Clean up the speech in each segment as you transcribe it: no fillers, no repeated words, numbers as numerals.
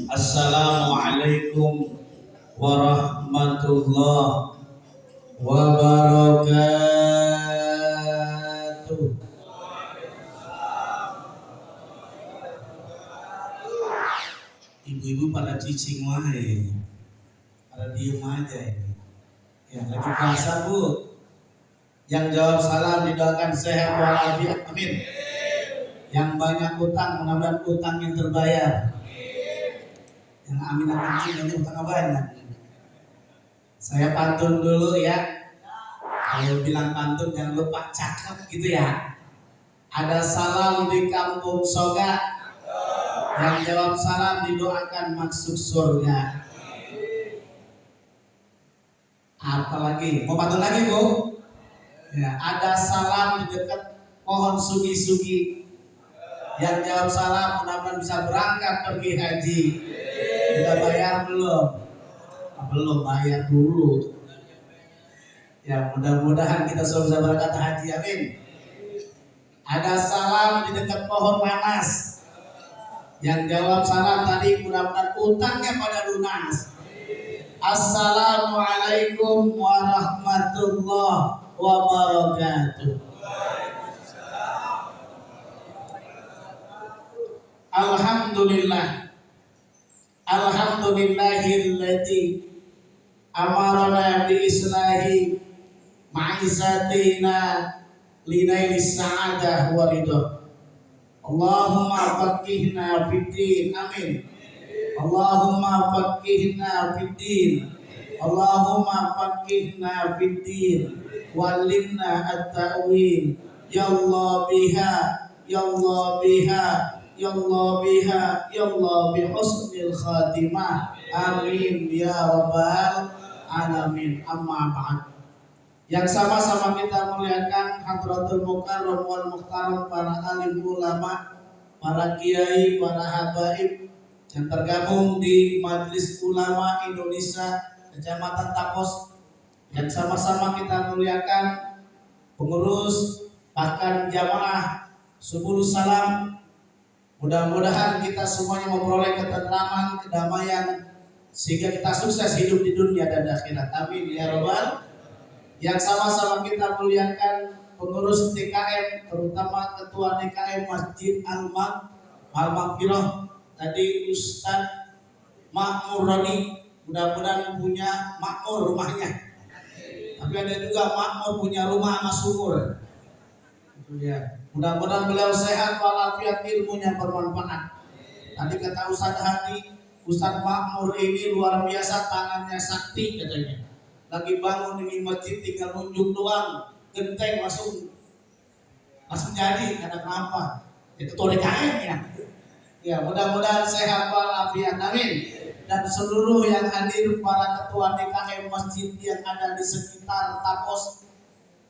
Assalamualaikum warahmatullahi wabarakatuh. Ibu-ibu pada cicing wae, pada diem aja ini. Ya, lagi puasa Bu. Yang jawab salam didoakan sehat walafiat, amin. Yang banyak utang, mudah-mudahan utangnya terbayar. Yang amin ini utang banyak. Saya pantun dulu ya. Kalau bilang pantun jangan lupa cakep gitu ya. Ada salam di kampung Soga. Yang jawab salam didoakan masuk surga. Apalagi? Mau pantun lagi Bu? Ya, ada salam di dekat pohon sugi-sugi. Yang jawab salam mudah-mudahan bisa berangkat pergi haji. Sudah bayar belum? Belum, bayar dulu. Ya, mudah-mudahan kita semua bisa berangkat haji, amin. Ada salam di dekat pohon nanas. Yang jawab salam tadi mudah-mudahan utangnya pada lunas. Assalamualaikum warahmatullahi wabarakatuh. Alhamdulillah. Alhamdulillahilladzi amarana bi islahi ma'izatina linailis sa'adah wa ridha. Allahumma faqihna fid din, amin. Allahumma faqihna fid din. Allahumma faqihna fid din. Wallimna at-ta'wil. Ya Allah biha, ya Allah biha, ya Allah biha, ya Allah bi husnil khatimah. Amin ya rabbal alamin. Amma ba'd. Yang sama-sama kita muliakan Hadratul Mukarram wal Muhtaram, para alim ulama, para kiai, para habaib yang tergabung di Majelis Ulama Indonesia Kecamatan Tapos. Yang sama-sama kita muliakan pengurus bahkan jamaah Subul Salam. Mudah-mudahan kita semuanya memperoleh ketentraman, kedamaian, sehingga kita sukses hidup di dunia dan akhirat. Amin ya rabbal. Yang sama-sama kita muliakan pengurus DKM, terutama ketua DKM Masjid Al-Maghfirah tadi Ustaz Makmur Roni. Mudah-mudahan punya makmur rumahnya. Tapi ada juga makmur punya rumah sama sumur. Itu dia. Mudah-mudahan beliau sehat walafiat, ilmunya bermanfaat. Tadi kata Ustaz Hadi, Ustaz Makmur ini luar biasa, tangannya sakti katanya. Lagi bangun ini masjid tinggal nunjuk doang, genteng langsung jadi. Karena kenapa? Itu ketua DKM ya. Ya, mudah-mudahan sehat walafiat, amin. Dan seluruh yang hadir, para ketua DKM masjid yang ada di sekitar Tapos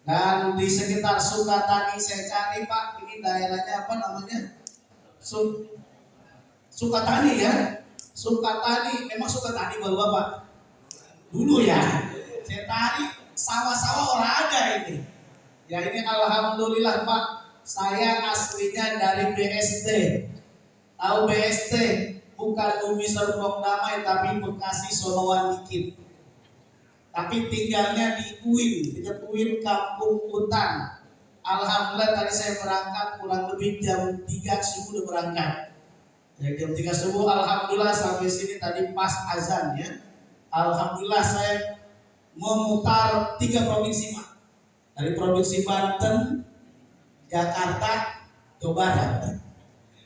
dan di sekitar Sukatani. Saya cari Pak, ini daerahnya apa namanya? Sukatani ya. Sukatani, memang Sukatani Bapak dulu ya. Saya tarik sawah-sawah orang ada ini. Ya ini alhamdulillah Pak. Saya aslinya dari BSD. Tahu BSD? Bukan Bumi Serpong Damai, tapi Bekasi Solowan dikit. Tapi tinggalnya di UIN, dekat UIN Kampung Hutan. Alhamdulillah tadi saya berangkat kurang lebih jam 3 subuh udah berangkat. Ya, jam 3 subuh alhamdulillah sampai sini tadi pas azan ya. Alhamdulillah saya memutar 3 provinsi Pak. Dari provinsi Banten, Jakarta, Jawa Barat.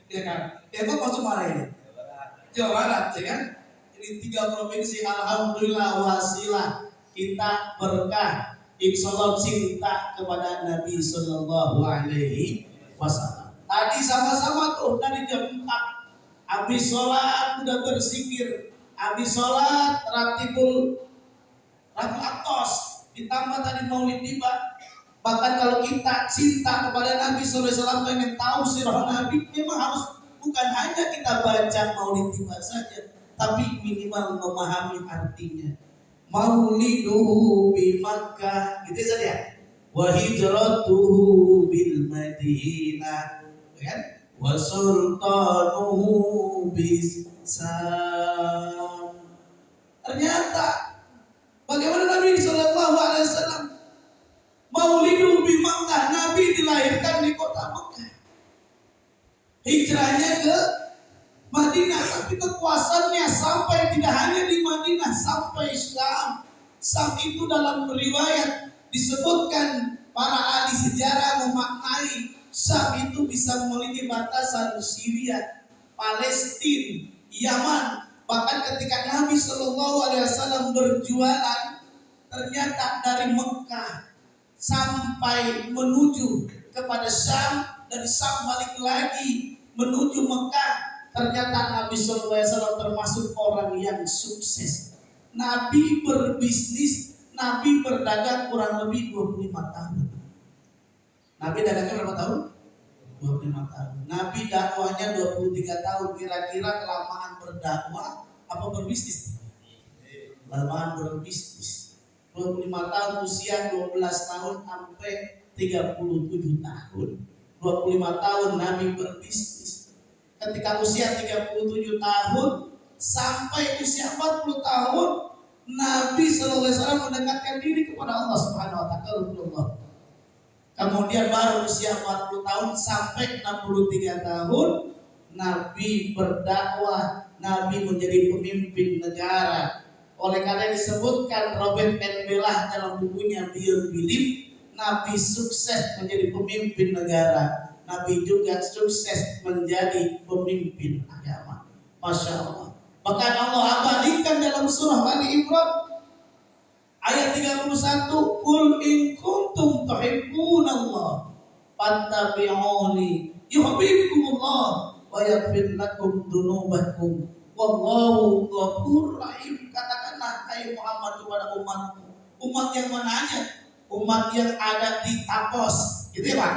Ya kan? Kok masuk mana ini? Jawa Barat ya kan. Ini 3 provinsi alhamdulillah wasilah kita berkah insyaallah cinta kepada Nabi sallallahu alaihi wasallam. Tadi sama-sama tuh dari jam 4 habis sholat udah berzikir, habis sholat ratibul rakatos ditambah tadi maulid tiba. Bahkan kalau kita cinta kepada Nabi SAW, pengen tahu sirah Nabi, memang harus bukan hanya kita baca maulid tiba saja, tapi minimal memahami artinya. Mauliduhu bi Makkah, gitu saja. Wa hijratuhu bil Madinah, kan? Wa sultanuhu bis Sam. Ternyata bagaimana Nabi Sallallahu Alaihi Wasallam Maulidu bi Makkah, Nabi dilahirkan di kota Makkah. Hijrahnya ke Madinah, tapi kekuasaannya sampai tidak hanya di Madinah, sampai Syam. Syam itu dalam riwayat disebutkan para ahli sejarah memaknai Syam itu bisa memiliki batasan Syria, Palestina, Yaman. Bahkan ketika Nabi Shallallahu Alaihi Wasallam berjualan, ternyata dari Mekah sampai menuju kepada Syam, dari Syam balik lagi menuju Mekah, ternyata Nabi Shallallahu Alaihi Wasallam termasuk orang yang sukses. Nabi berbisnis, Nabi berdagang kurang lebih 25 tahun. Nabi dagangnya berapa tahun? 25 tahun. Nabi dakwahnya 23 tahun. Kira-kira kelamaan berdakwah apa berbisnis? Kelamaan berbisnis. 25 tahun usia 12 tahun sampai 37 tahun. 25 tahun Nabi berbisnis. Ketika usia 37 tahun sampai usia 40 tahun Nabi sallallahu alaihi wasallam mendekatkan diri kepada Allah Subhanahu wa taala. Kemudian baru usia 40 tahun sampai 63 tahun Nabi berdakwah, Nabi menjadi pemimpin negara. Oleh karena disebutkan Robert Penbelah dalam bukunya Beyond Belief, Nabi sukses menjadi pemimpin negara. Nabi juga sukses menjadi pemimpin agama. Masya Allah. Bahkan Allah abadikan dalam surah Ali Imran ayat 31, Qul in kuntum tuhibbunallah fattabi'uni yuhibbukumullah wa yaghfir lakum dzunubakum wallahu ghafurur rahim. Katakanlah hai Muhammad kepada umatmu. Umat yang mana aja? Umat yang ada di Tapos, gitu ya Pak?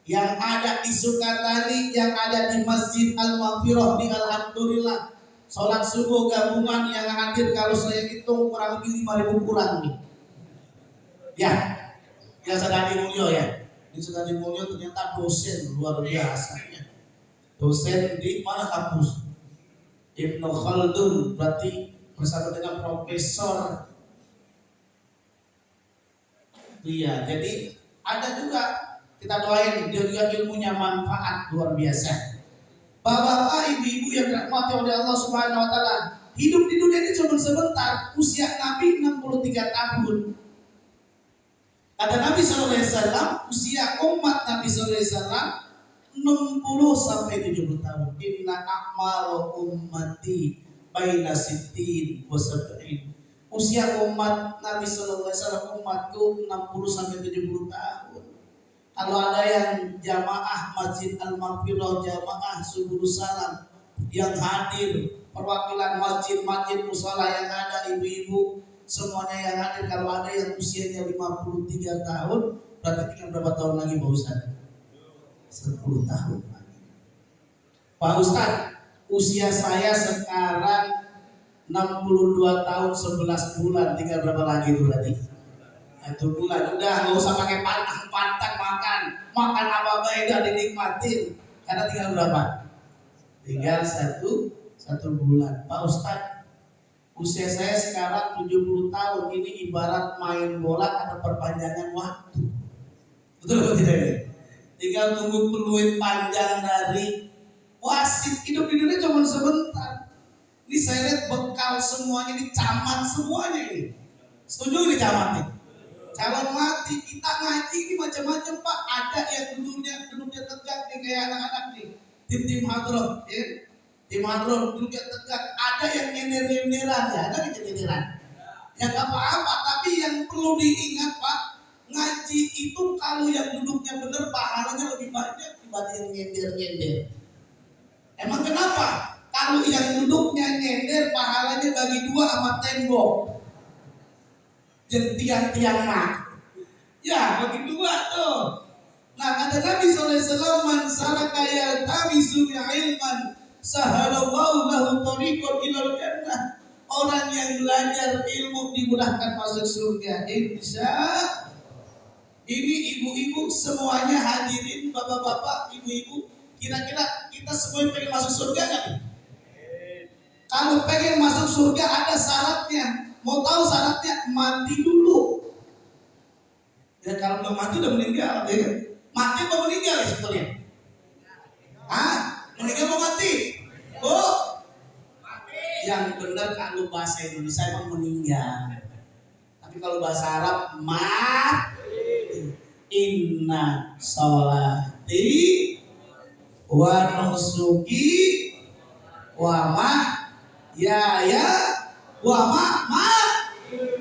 Yang ada di Sukatani, yang ada di Masjid Al-Maghfirah di Alhamdulillah. Sholat subuh gabungan yang hadir kalau saya hitung kurang lebih 5.000 kurang nih. Ya, yang Sadadi Mulyo ya. Ini Sadadi Mulyo ternyata dosen luar biasa ya. Dosen di mana kampus? Ibnu Khaldun, berarti bersama dengan Profesor. Iya, jadi ada juga kita doain dia juga ilmunya manfaat luar biasa. Bapak-bapak, ibu-ibu yang dirahmati oleh Allah Subhanahu wa taala, hidup di dunia ini cuma sebentar. Usia Nabi 63 tahun. Kata Nabi sallallahu alaihi wasallam, usia umat Nabi sallallahu alaihi wasallam 60 sampai 70 tahun. Inna a'malu ummati baina sittin wa sab'in. Usia umat Nabi sallallahu alaihi wasallam umatku 60 sampai 70 tahun. Kalau ada yang jamaah Masjid Al-Maghfirah, jamaah Subuh Salam yang hadir, perwakilan masjid-masjid musala yang ada, ibu-ibu semuanya yang hadir, kalau ada yang usianya 53 tahun, berarti tinggal berapa tahun lagi Pak Ustaz? 10 tahun lagi. Pak Ustaz, usia saya sekarang 62 tahun 11 bulan, tinggal berapa lagi itu berarti? Itu bulan, udah nggak usah pakai pantang makan apa udah dinikmatin, karena tinggal berapa? Tinggal satu bulan. Pak Ustadz, usia saya sekarang 70 tahun, ini ibarat main bola ada perpanjangan waktu. Betul atau tidak ya? Tinggal tunggu peluit panjang dari wasit. Hidup di dunia cuma sebentar. Ini saya lihat bekal semuanya, ini camat semuanya ini. Setuju nih camat nih? Kalau mati kita ngaji ini macam-macam Pak. Ada yang duduknya tegak nih kayak anak-anak nih, tim-tim hadroh ya. Di madron duduknya tegak, ada yang nyender-nyenderan ya, ada nyender-nyenderan. Ya nggak apa-apa, tapi yang perlu diingat Pak, ngaji itu kalau yang duduknya benar pahalanya lebih banyak dibanding yang nyender-nyender. Emang kenapa? Kalau yang duduknya nyender pahalanya bagi dua sama tembok, tiang-tiang mak. Ya bagi dua tuh. Nah kata Nabi SAW, man salaka yaltamisu ilman sahalallahu lahu tariqan ilal jannah. Orang yang belajar ilmu dimudahkan masuk surga. Insya ini ibu-ibu semuanya hadirin, bapak-bapak, ibu-ibu. Kira-kira kita semua pengen masuk surga nggak? Kalau pengen masuk surga ada syaratnya. Mau tahu syaratnya? Mati dulu. Ya kalau belum mati udah meninggal, ya. Mati apa meninggal ya sebetulnya? Meninggal apa mati? Oh, yang benar kalau bahasa Indonesia emang meninggal. Tapi kalau bahasa Arab mati. Inna sholati wa nusuki wa ya wa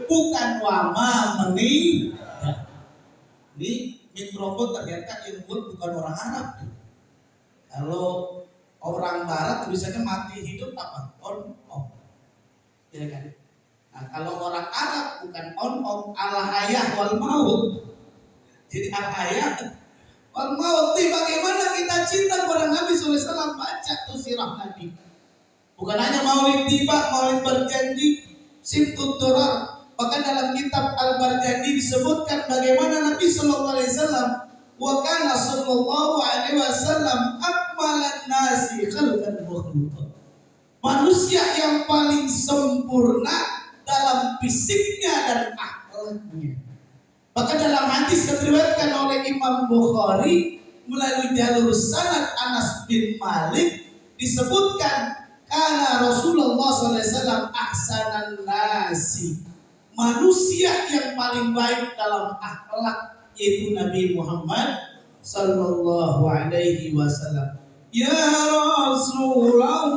bukan wa meninggal. Ini mikrofon ternyata yang buat bukan orang Arab. Kalau orang Barat tulisannya mati hidup apa? On off. Ya kan? Nah, kalau orang Arab bukan on off, al hayah wal maut. Jadi al hayah wal maut. Bagaimana kita cinta kepada Nabi SAW, baca tuh sirah Nabi. Bukan hanya maulid tiba, maulid berjanji, simtud durar. Bahkan dalam kitab Al-Barjandi disebutkan bagaimana Nabi SAW wa kana sallallahu alaihi wasallam akmalan nasi khalqan makhluqan. Manusia yang paling sempurna dalam fisiknya dan akhlaknya. Maka dalam hadis yang diriwayatkan oleh Imam Bukhari melalui jalur sanad Anas bin Malik disebutkan karena Rasulullah SAW ahsanan nasi, manusia yang paling baik dalam akhlak yaitu Nabi Muhammad sallallahu alaihi wasallam. Ya Rasulullah,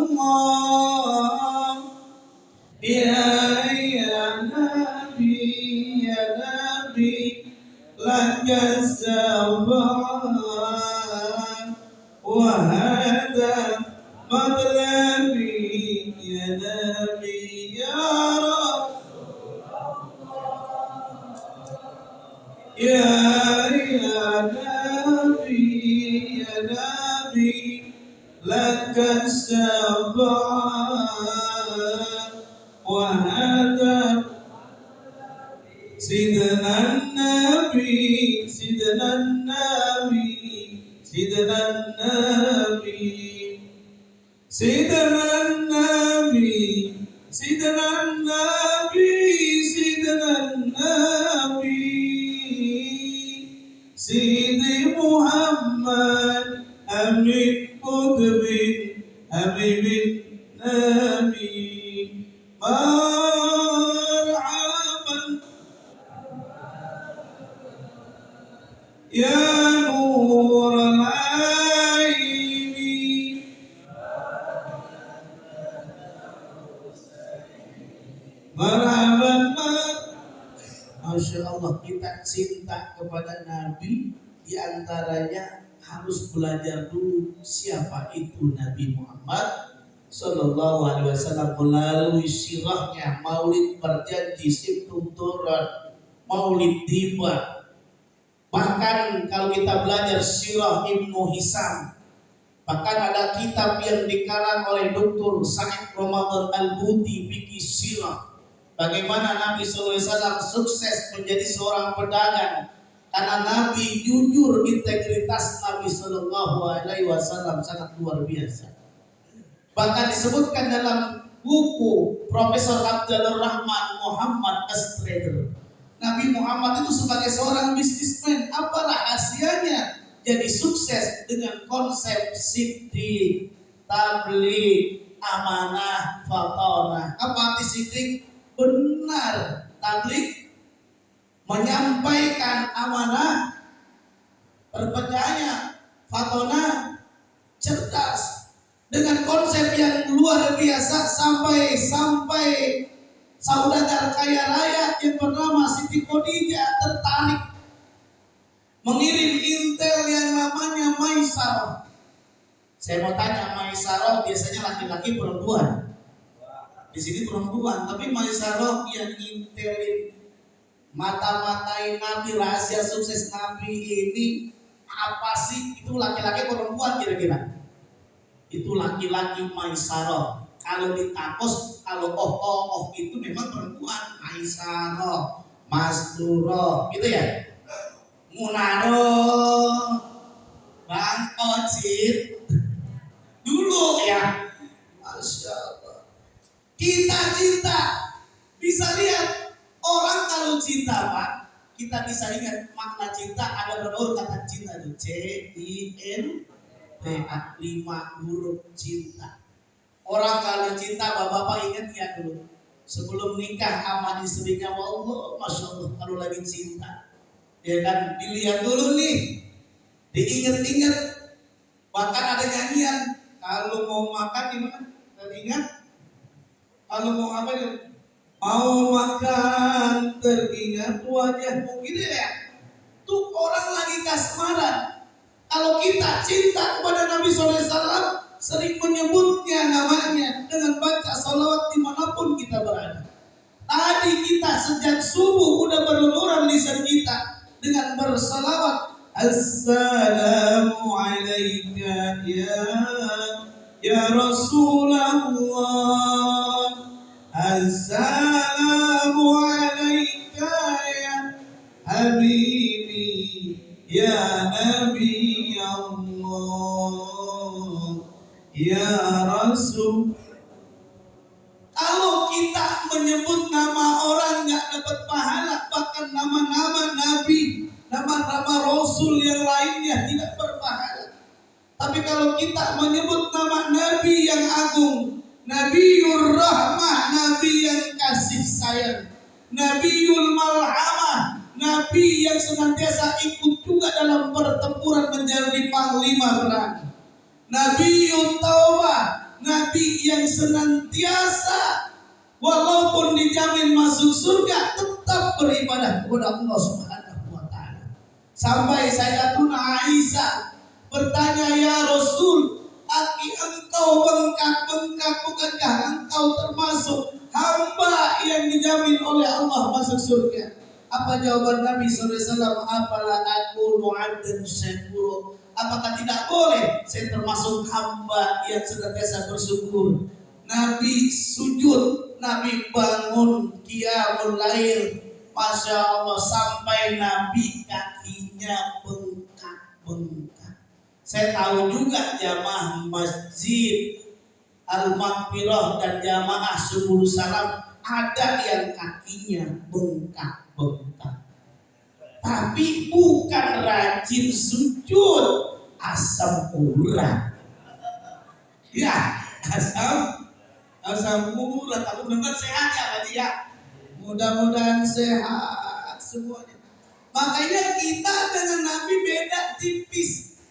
ya Nabi, ya Nabi, laka sabran wa hada madlabi, ya Nabi, ya Ya Nabi, ya Nabi, laka sabran wa hada Sidna Nabi, Sidna Nabi, Sidna Nabi, Sidna Nabi, Sidna Nabi, Sidna Nabi, Sidi Muhammad, Habib Qutbin, Habibin Nabi, marhaban ya nur al-aini, marhaban. Masya Allah, kita cinta kepada Nabi, diantaranya harus belajar dulu siapa itu Nabi Muhammad Sallallahu Alaihi Wasallam melalui sirahnya, maulid berjanji, simtud durar, maulid tiba. Bahkan kalau kita belajar sirah Ibnu Hisam, bahkan ada kitab yang dikarang oleh Dr. Said Ramadan Al-Buti, Fikih Sirah. Bagaimana Nabi SAW sukses menjadi seorang pedagang karena Nabi jujur, integritas Nabi Sallallahu Alaihi Wasallam sangat luar biasa. Bahkan disebutkan dalam buku Profesor Abdul Rahman Muhammad Astrader, Nabi Muhammad itu sebagai seorang bisnismen, apa rahasianya jadi sukses? Dengan konsep siddiq, tabligh, amanah, fatonah. Apa arti siddiq? Benar, tabligh, menyampaikan amanah, berpercaya, fatonah, cerdas. dengan konsep yang luar biasa sampai saudagar kaya raya yang bernama Siti Khadijah tertarik mengirim intel yang namanya Maisarah. Saya mau tanya, Maisarah biasanya laki-laki perempuan? Di sini perempuan, tapi Maisarah yang intelin mata-matain Nabi, rahasia sukses Nabi ini apa sih? Itu laki-laki perempuan kira-kira? Itu laki-laki Maisarah. Kalau ditapos, kalau itu memang perempuan. Maisarah, Masduro, gitu ya. Munaro, Bang Ocit, dulu ya. Masya Allah. Kita cinta, bisa lihat orang kalau cinta Pak, kita bisa ingat makna cinta ada berapa kata cinta itu? CINTA, 5 huruf cinta. Orang kalau cinta, bapak-bapak ingat ya dulu sebelum nikah sama istrinya, Allah, masya Allah, kalau lagi cinta, ya kan dilihat dulu nih, diinget-inget, bahkan ada nyanyian, kalau mau makan gimana? Teringat, kalau mau apa ya? Mau makan teringat wajahmu, gitu ya. Tuh orang lagi kasmaran. Kalau kita cinta kepada Nabi SAW, sering menyebutnya namanya dengan baca salawat dimanapun kita berada. Tadi kita sejak subuh udah berlumuran lisan kita dengan bersalawat. Assalamu alaika ya Rasulullah. Assalamu alaika ya Habibi ya Nabi Allah ya Rasul. Kalau kita menyebut nama orang nggak dapat pahala, bahkan nama-nama Nabi, nama-nama Rasul yang lainnya tidak berpahala. Tapi kalau kita menyebut nama Nabi yang agung, Nabiul Rahmah, Nabi yang kasih sayang, Nabiul Malhamah, Nabi yang senantiasa ikut juga dalam pertempuran menjadi panglima perang, Nabiul Taubah, Nabi yang senantiasa walaupun dijamin masuk surga tetap beribadah kepada Allah Subhanahu wa taala. Sampai Sayyidatuna Aisyah bertanya, ya Rasul, aki engkau bengkak-bengkak, bukankah engkau termasuk hamba yang dijamin oleh Allah masuk surga? Apa jawaban Nabi SAW? Apalah aku nu'abdan syakura. Apakah tidak boleh saya termasuk hamba yang senantiasa bersyukur? Nabi sujud, Nabi bangun qiyamul lail, Masya Allah, sampai Nabi kakinya bengkak-bengkak. Saya tahu juga jamaah Masjid Al-Maghfirah dan jamaah Subul Salam ada yang kakinya bengkak-bengkak. Tapi bukan rajin sujud, asam urat. Ya, asam urat. Tapi benar sehat ya Pak ya. Mudah-mudahan sehat semuanya. Makanya kita dengan Nabi beda tipis.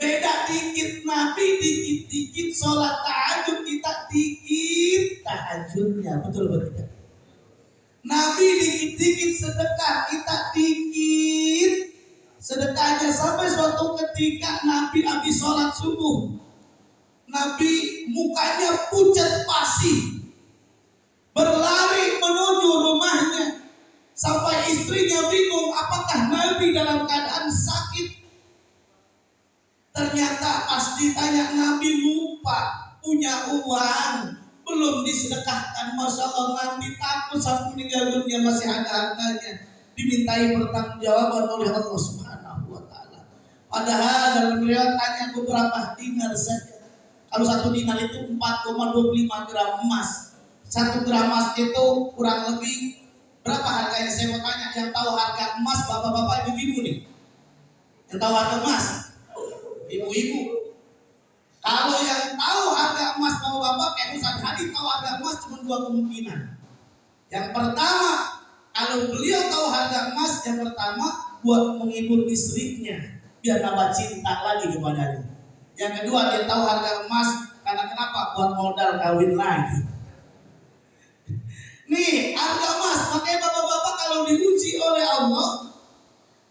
Beda dikit Nabi, dikit-dikit sholat tahajud, kita dikit tahajudnya. Betul betul. Nabi dikit-dikit sedekah, kita dikit sedekahnya. Sampai suatu ketika Nabi habis sholat subuh, Nabi mukanya pucat pasi, berlari menuju rumahnya. Sampai istrinya bingung apakah Nabi dalam keadaan sakit. Ternyata pas ditanya Nabi lupa punya uang, belum disedekahkan. Masya Allah, Nabi takut saat meninggal dunia masih ada hartanya, dimintai pertanggungjawaban oleh Allah Subhanahu wa taala. Padahal dalam riwayat hanya beberapa dinar saja. Kalau satu dinar itu 4,25 gram emas. 1 gram emas itu kurang lebih berapa harganya? Saya mau tanya yang tahu harga emas, bapak-bapak, ibu-ibu nih. Yang tahu harga emas? Ibu-ibu. Kalau yang tahu harga emas bapak-bapak kayak Ustaz Hadi tahu harga emas cuma 2 kemungkinan. Yang pertama, kalau beliau tahu harga emas, yang pertama buat menghibur istrinya biar nambah cinta lagi kepadanya. Yang kedua, dia tahu harga emas karena kenapa? Buat modal kawin lagi. Nih, harga emas. Makanya bapak-bapak kalau diuji oleh Allah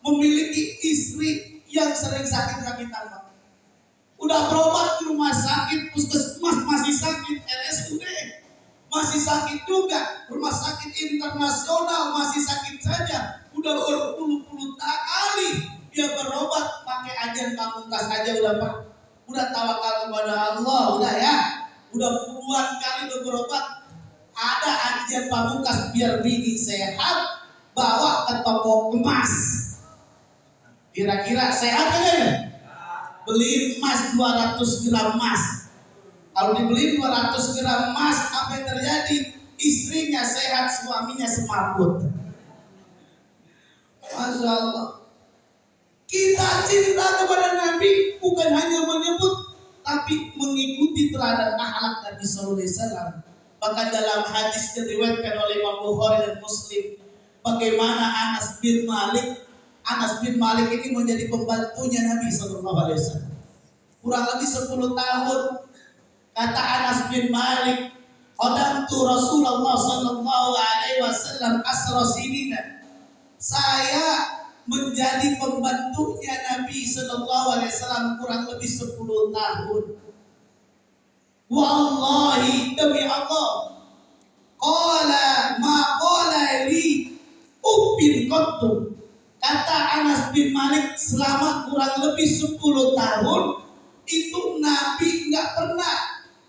memiliki istri yang sering sakit-sakitan, Pak. Udah berobat di rumah sakit, puskesmas masih sakit, RSUD masih sakit juga, rumah sakit internasional masih sakit saja. Udah berpuluh-puluh kali dia berobat pakai ajian pamungkas aja udah, Pak. Udah tawakal kepada Allah, udah ya. Udah puluhan kali udah berobat. Ada ajian pamungkas biar bini sehat, bawa ke toko emas. Kira-kira sehat kan? Beli emas 200 gram emas. Kalau dibeli 200 gram emas, apa yang terjadi? Istrinya sehat, suaminya semaput. Masya Allah. Kita cinta kepada Nabi bukan hanya menyebut, tapi mengikuti teladan akhlak Nabi Sallallahu Alaihi Wasallam. Bahkan dalam hadis yang diriwayatkan oleh Imam Bukhari dan Muslim, bagaimana Anas bin Malik ini menjadi pembantunya Nabi Sallallahu Alaihi Wasallam. Kurang lebih 10 tahun. Kata Anas bin Malik, qadamtu Rasulullah Sallallahu Alaihi Wasallam asra sinina. Saya menjadi pembantunya Nabi Sallallahu Alaihi Wasallam kurang lebih 10 tahun. Wallahi, demi Allah, qala ma qala li ubbin qattu. Kata Anas bin Malik, selama kurang lebih 10 tahun itu Nabi nggak pernah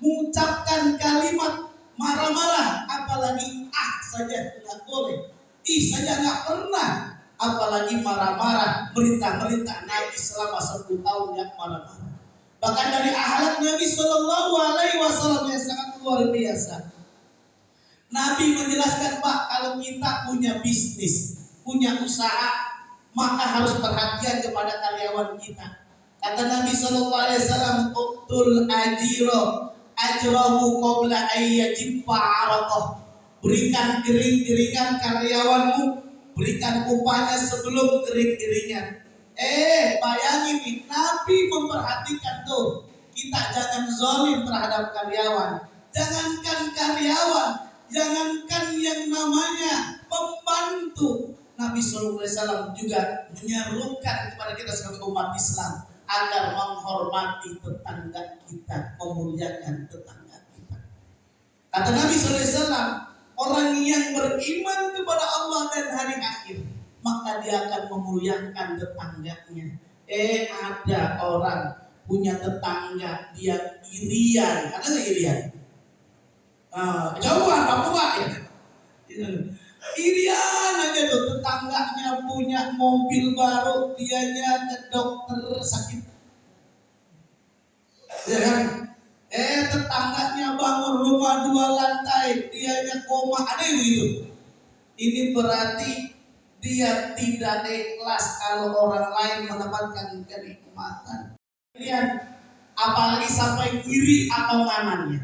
mengucapkan kalimat marah-marah, apalagi saja tidak boleh, saja nggak pernah, apalagi marah-marah, merintah-merintah. Nabi selama 10 tahun nggak marah-marah. Bahkan dari akhlak Nabi Sallallahu Alaihi Wasallam yang sangat luar biasa, Nabi menjelaskan, Pak, kalau kita punya bisnis, punya usaha, maka harus perhatian kepada karyawan kita. Kata Nabi Sallallahu Alaihi Wasallam, "Uqtul ajrahu qabla ayyajibba araqah." Berikan kering-keringan karyawanmu, berikan upahnya sebelum kering-keringan. Bayangin nih, Nabi memperhatikan tuh. Kita jangan zalim terhadap karyawan. Jangankan karyawan, jangankan yang namanya pembantu. Nabi Sallallahu Alaihi Wasallam juga menyerukan kepada kita sebagai umat Islam agar menghormati tetangga kita, memuliakan tetangga kita. Kata Nabi Sallallahu Alaihi Wasallam, orang yang beriman kepada Allah dan hari akhir, maka dia akan memuliakan tetangganya. Ada orang punya tetangga dia irian, ada nggak irian? Jauhan Papua ya. Irian aja tuh, tetangganya punya mobil baru, dianya ke dokter sakit, ya kan? Tetangganya bangun rumah 2 lantai, dianya koma, ada yang begitu. Ini berarti dia tidak ikhlas kalau orang lain mendapatkan kenikmatan. Lihat, apalagi sampai ngiri atau nganannya.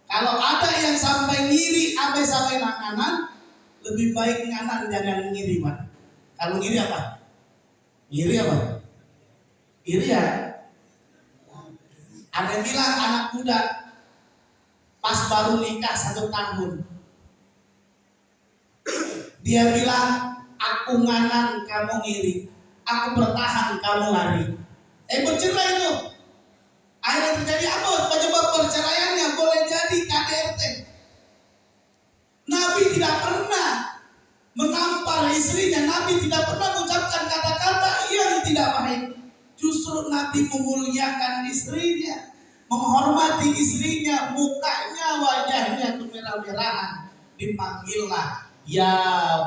Kalau ada yang sampai ngiri sampai nganan, lebih baik nganan jangan ngiri, Pak. Kalau ngiri apa? Ngiri apa? Ngiri ya. Ada yang bilang anak muda pas baru nikah 1 tahun, dia bilang, aku nganan, kamu ngiri. Aku bertahan, kamu lari. Bercerai itu. Akhirnya terjadi apa? Penyebab perceraiannya boleh jadi KDRT. Nabi tidak pernah menampar istrinya. Nabi tidak pernah mengucapkan kata-kata yang tidak baik. Justru Nabi memuliakan istrinya, menghormati istrinya, mukanya, wajahnya kemerah-merahan. Dipanggillah, ya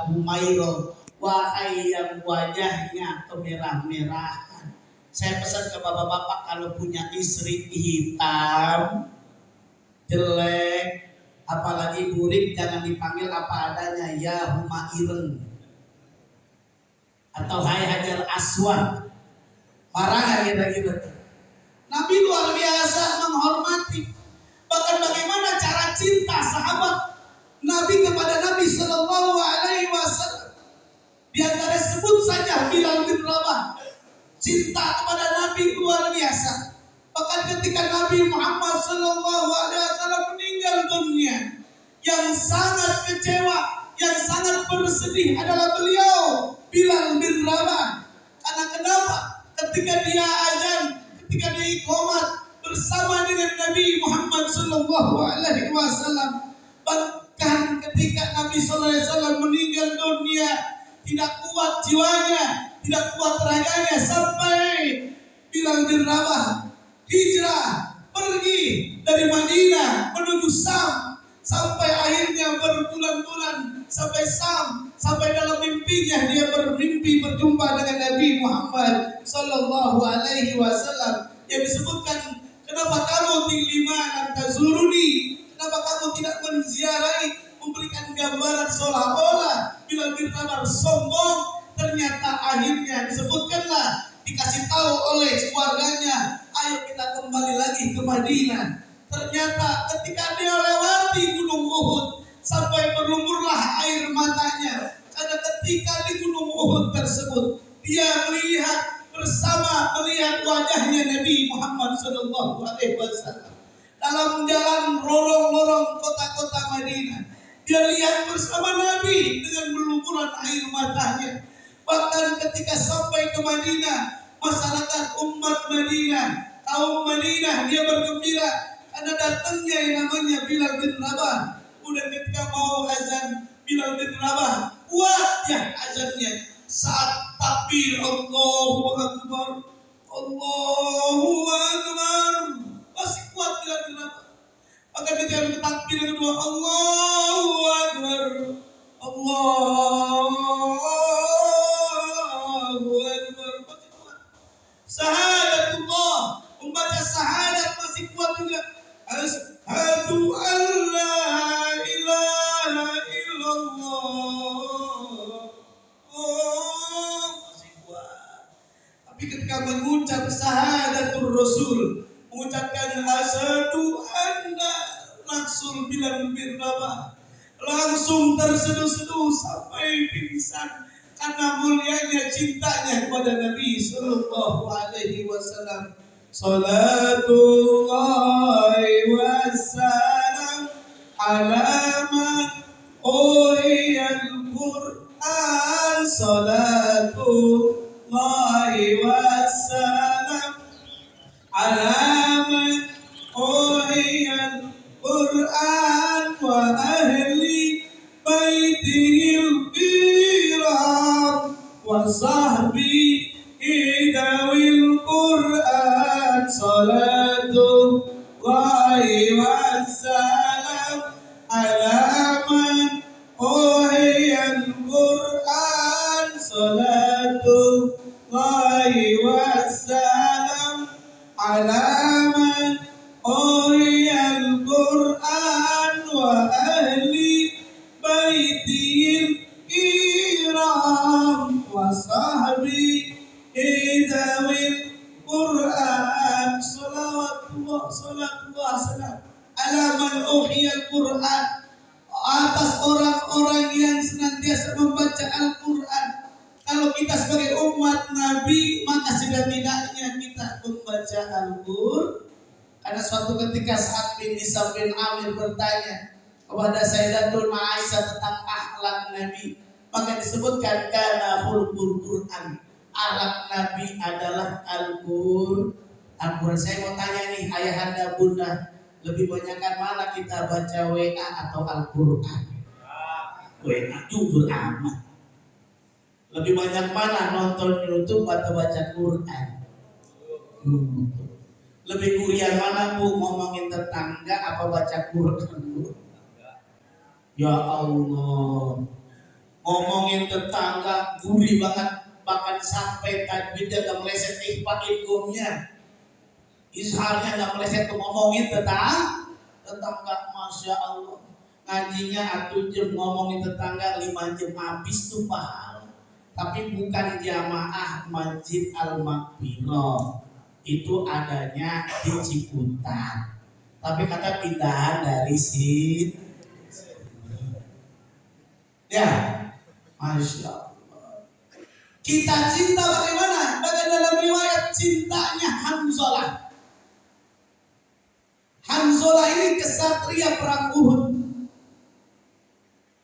Humairah, wahai yang wajahnya kemerah-merahan. Saya pesan ke bapak-bapak, kalau punya istri hitam, jelek, apalagi burik, jangan dipanggil apa adanya, ya Humairah atau hai Hajar Aswad. Marah gak kira-kira? Nabi luar biasa menghormati. Bahkan bagaimana cara cinta sahabat Nabi kepada Nabi Sallallahu Alaihi Wasallam. Di antara sebut saja Bilal bin Rabah, cinta kepada Nabi luar biasa. Bahkan ketika Nabi Muhammad SAW meninggal dunia, yang sangat kecewa, yang sangat bersedih adalah beliau Bilal bin Rabah. Karena kenapa? Ketika dia azan, ketika dia iqamat bersama dengan Nabi Muhammad SAW, bahkan ketika Nabi SAW meninggal dunia, tidak kuat jiwanya, tidak kuat raganya, sampai Bilal bin Rabah hijrah pergi dari Madinah menuju Sam, sampai akhirnya berbulan-bulan sampai Sam, sampai dalam mimpinya dia bermimpi berjumpa dengan Nabi Muhammad sallallahu alaihi wasallam, yang disebutkan, kenapa kamu lima tazuruni, kenapa kamu tidak menziarahi, memberikan gambaran seolah-olah Bilal bin Rabah sombong. Ternyata akhirnya disebutkanlah, dikasih tahu oleh keluarganya, ayo kita kembali lagi ke Madinah. Ternyata ketika dia lewati Gunung Uhud, sampai berlumurlah air matanya, karena ketika di Gunung Uhud tersebut dia melihat wajahnya Nabi Muhammad SAW dalam jalan lorong-lorong kota-kota Madinah. Dia lihat bersama Nabi dengan berlumuran air matanya. Bahkan ketika sampai ke Madinah, masyarakat umat Madinah, kaum Madinah, dia bergembira karena datangnya yang namanya Bilal bin Rabah. Kemudian ketika mau azan, Bilal bin Rabah kuat ya azannya. Saat takbir Allahu Akbar, Allahu Akbar, masih kuat Bilal bin Rabah. Maka ketika takbir yang kedua, Allahu Akbar, Allahu Akbar, masih kuat. Syahadatullah, membaca syahadat masih kuat juga. Asyhadu an la ilaha illallah. Oh, masih kuat. Tapi ketika mengucap syahadatul Rasul, mengucapkan asyhadu anna Rasul Bilal bin Rabah, langsung terseduh-seduh sampai pingsan karena mulianya cintanya kepada Nabi sallallahu alaihi wasallam. Salatullahi wassalam ala man uhiyal Qur'an. Salatullahi wassalam ala man uhiyal Qur'an wa ahli baitihil kiram wa sahbi idawil Qur'an. Salatullahi wassalam ala man uhiyal Qur'an. Salatullahi wassalam ala man uhiyal Qur'an wa ahli baitihil kiram wa sahbi idawil Qur'an. Salawatullah salam ala man uhiyal Qur'an, atas orang-orang yang senantiasa membaca Al-Quran. Kalau kita sebagai umat Nabi, maka setidak-tidaknya kita membaca Al-Quran. Karena suatu ketika Sa'ad bin Hisam bin Amir bertanya kepada Sayyidatuna Aisyah tentang akhlak Nabi, maka disebutkan kana khulqul Quran, akhlak Nabi adalah Al-Quran. Saya mau tanya nih ayahanda bunda, lebih banyakkan mana kita baca WA atau Al-Quran? WA jujur amat. Lebih banyak mana nonton YouTube atau baca Quran? Lebih gurian mana Bu, ngomongin tetangga apa baca Quran Bu? Ya Allah, ngomongin tetangga gurih banget, bahkan sampai tajwidnya gak meleset ikhfa-idghomnya, izharnya gak meleset, tuh ngomongin tetangga, Masya Allah. Ngajinya 1 jam, ngomongin tetangga 5 jam, habis tuh pahala. Tapi bukan jamaah Masjid Al-Maghfirah, itu adanya di Ciputat, tapi kata pindahan dari sini. Ya, Masya Allah. Kita cinta bagaimana? Bahkan dalam riwayat cintanya Hamzalah. Hanzalah ini kesatria perang Uhud.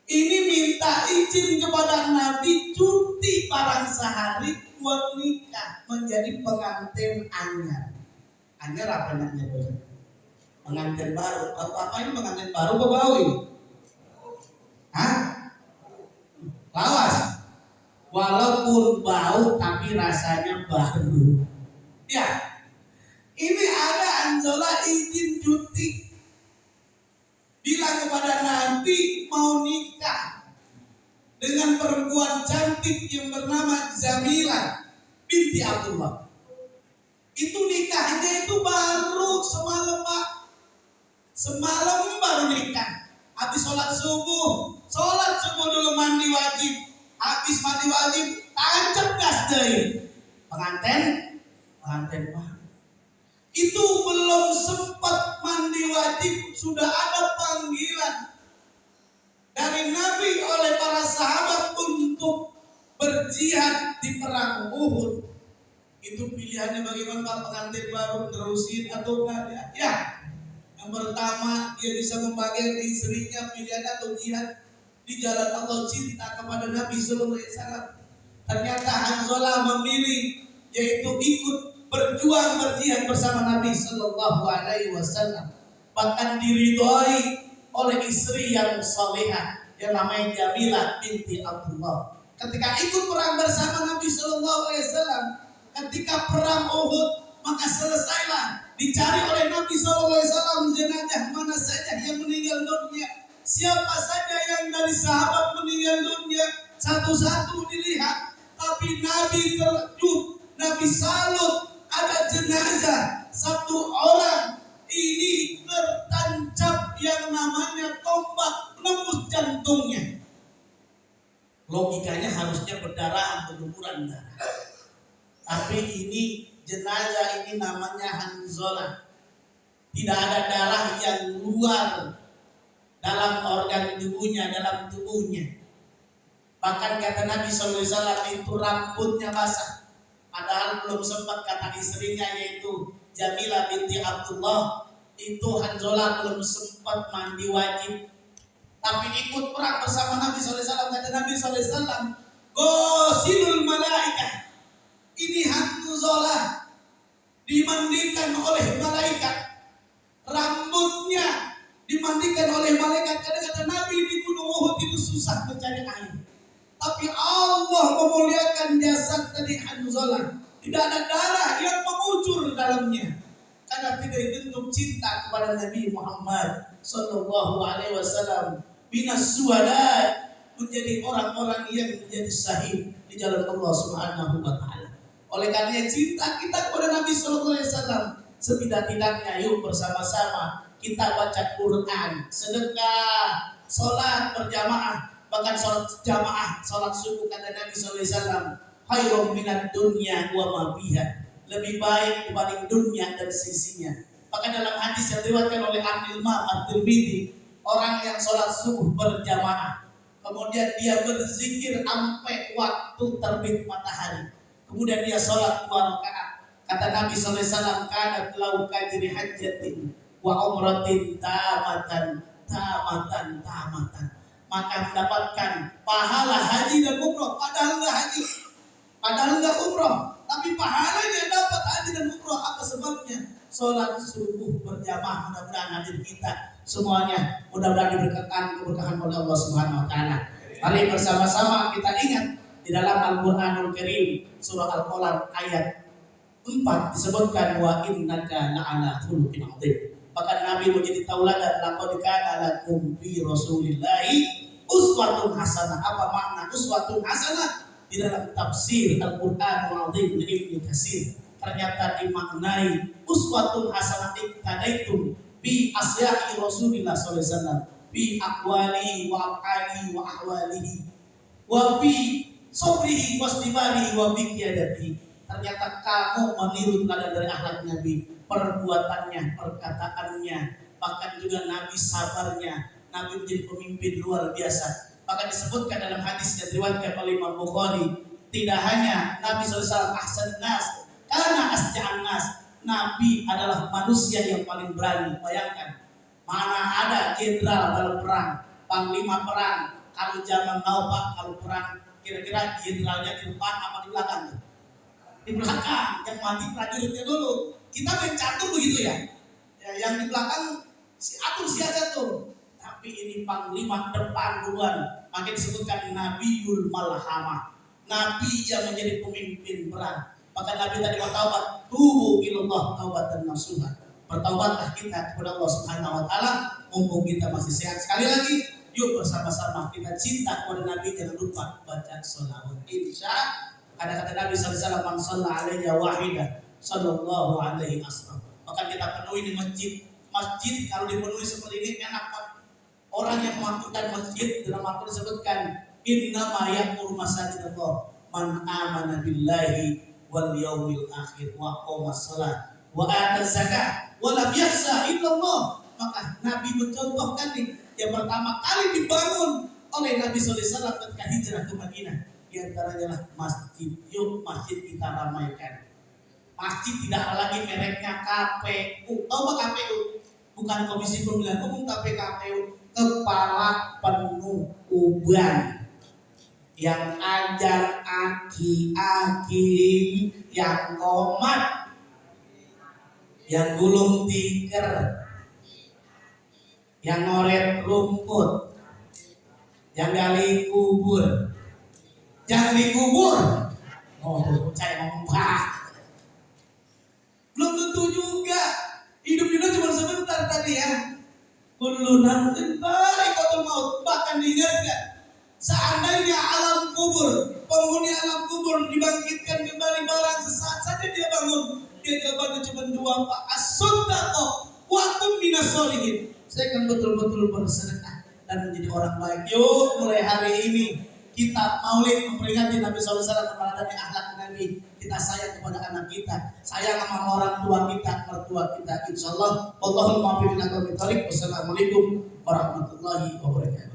Ini minta izin kepada Nabi cuti barang sehari buat nikah menjadi pengantin anyar. Anyar apa namanya boleh? Pengantin baru. Apa ini pengantin baru ke bau ini? Hah? Lawas. Walaupun bau tapi rasanya baru. Ya. Ini ada Hanzalah izin cuti. Bilang kepada Nabi mau nikah dengan perempuan cantik yang bernama Jamilah binti Abdullah. Itu nikahnya itu baru semalam Pak. Semalam baru nikah. Habis sholat subuh dulu mandi wajib. Habis mandi wajib tancap gas deh. Pengantin Pak. Itu belum sempat mandi wajib sudah ada panggilan dari Nabi oleh para sahabat untuk berjihad di perang Uhud. Itu pilihannya bagaimana Pak pengantin baru terusin atau enggak? Ya. Yang pertama dia bisa membagikan istrinya pilihan atau jihad di jalan Allah, cinta kepada Nabi sallallahu alaihi wasallam. Ternyata Hanzalah memilih yaitu ikut berjuang berjihad bersama Nabi sallallahu alaihi wasallam. Bahkan diridhoi oleh istri yang salehah yang namanya Jamilah binti Abdullah. Ketika ikut perang bersama Nabi sallallahu alaihi wasallam, ketika perang Uhud, maka selesailah dicari oleh Nabi sallallahu alaihi wasallam jenazah mana saja yang meninggal dunia. Siapa saja yang dari sahabat meninggal dunia satu-satu dilihat, tapi Nabi terkejut, Nabi salut. Ada jenazah satu orang ini tertancap yang namanya tombak menembus jantungnya. Logikanya harusnya berdarah, berlumuran darah. Tapi ini jenazah ini namanya Hanzalah. Tidak ada darah yang keluar dalam organ tubuhnya, dalam tubuhnya. Bahkan kata Nabi SAW itu rambutnya basah. Padahal belum sempat kata istrinya yaitu Jamilah binti Abdullah. Itu Hanzalah belum sempat mandi wajib. Tapi ikut perang bersama Nabi SAW. Kata Nabi SAW, Ghasilul malaikah. Ini Hanzalah dimandikan oleh malaikat. Rambutnya dimandikan oleh malaikat. Karena kata Nabi di Gunung Uhud itu susah mencari air. Tapi Allah memuliakan jasad tadi Hanzalah. Tidak ada darah yang mengucur dalamnya. Karena tidak bentuk cinta kepada Nabi Muhammad sallallahu alaihi wasallam. Minas suhada, menjadi orang-orang yang menjadi syahid di jalan Allah Subhanahu wa taala. Oleh karena cinta kita kepada Nabi sallallahu alaihi wasallam, setidak-tidaknya yuk bersama-sama kita baca Quran, sedekah, salat berjamaah. Bahkan sholat jamaah, sholat subuh kata Nabi SAW, khairum minad dunya wa ma biha, lebih baik dibanding dunia dan sisinya. Bahkan dalam hadis yang diriwayatkan oleh Imam At-Tirmidzi, orang yang sholat subuh berjamaah, kemudian dia berzikir sampai waktu terbit matahari, kemudian dia sholat 2 rakaat. Kata Nabi SAW, kanat lau kadri hajjatin wa umratin tamatan, maka mendapatkan pahala haji dan umroh. Padahal enggak haji, padahal enggak umroh, tapi pahalanya dapat haji dan umroh. Apa sebabnya? Sholat subuh berjamaah. Mudah-mudahan hadir kita semuanya mudah-mudahan diberkatkan keberkahan oleh Allah Subhanahu wa taala. Mari bersama-sama kita ingat di dalam Al-Qur'anul Karim surah Al-Qalam ayat 4 disebutkan wa innaka la'ala khuluqin 'adzim. Bahkan Nabi menjadi tauladan, laqad kana lakum fi Rasulillahi uswatun hasanah. Apa makna uswatun hasanah? Di dalam tafsir Al-Qur'anul Azim dari Ibnu Katsir ternyata dimaknai uswatun hasanah iktadaitum bi asya'i Rasulillah sallallahu alaihi wasallam bi aqwali wa af'ali wa ahwalihi wa bi sabrihi wa istibarihi wa bi qiyadatihi. Ternyata kamu meniru teladan dari akhlak Nabi, perbuatannya, perkataannya, bahkan juga Nabi sabarnya. Nabi menjadi pemimpin luar biasa. Bahkan disebutkan dalam hadis yang diriwayatkan oleh Imam Bukhari, tidak hanya Nabi SAW ahsan nas, karena asja'an nas, Nabi adalah manusia yang paling berani. Bayangkan, mana ada jenderal dalam perang, panglima perang, kalau zaman now Pak, kalau perang kira-kira jenderalnya di depan apa di belakang? Di belakang, yang mati prajuritnya dulu. Kita main catur begitu ya. Yang di belakang si atur si aja tuh. Tapi ini panglima depan duluan. Maka disebutkan Nabiul Malhamah. Nabi yang menjadi pemimpin perang. Maka Nabi tadi bertaubat, tubu ilallah taubatan nasuha. Bertaubatlah kita kepada Allah Subhanahu wa taala mumpung kita masih sehat. Sekali lagi, yuk bersama-sama kita cinta kepada Nabi, jangan lupa baca sholawat. Insya kata-kata Nabi sallallahu alaihi wasallam, "Man shalla alaihi wahidah sallallahu alaihi wasallam." Maka kita penuhi di masjid. Masjid kalau dipenuhi seperti ini enak Pak. Orang yang melakukan masjid dalam Al-Quran disebutkan innama ya'muru masajidallah man amana billahi wal yaumil akhir wa qama shalah wa ata zakat wa lam yakhsha illallah. Maka Nabi mencontohkan nih yang pertama kali dibangun oleh Nabi sallallahu alaihi wasallam ketika hijrah ke Madinah, di antaranya adalah masjid. Yuk masjid kita ramaikan. Masjid tidak lagi mereknya KPU. Tahu apa KPU? Bukan Komisi Pemilihan Umum, tapi KPU, kepala penuh yang ajar aki-aki, yang komat, yang gulung tikar, yang ngoret rumput, yang gali kubur, jangan dikubur. Oh, saya ngomong Pak. Belum tentu juga. Hidup kita cuma sebentar tadi ya. Kullu nafsin dha'iqatul maut. Bahkan diingatkan, seandainya alam kubur, penghuni alam kubur dibangkitkan kembali barang sesaat saja dia bangun, dia jawabannya cuma dua Pak, as-sunnah wa kum minas sholihin. Saya akan betul-betul bersedekah dan menjadi orang baik. Yuk mulai hari ini kita maulid memperingati Nabi SAW, kepada akhlak Nabi. Kita sayang kepada anak kita, sayang sama orang tua kita, mertua kita. Insyaallah Allahumma fi bina qaumi thariq. Wassalamualaikum warahmatullahi wabarakatuh.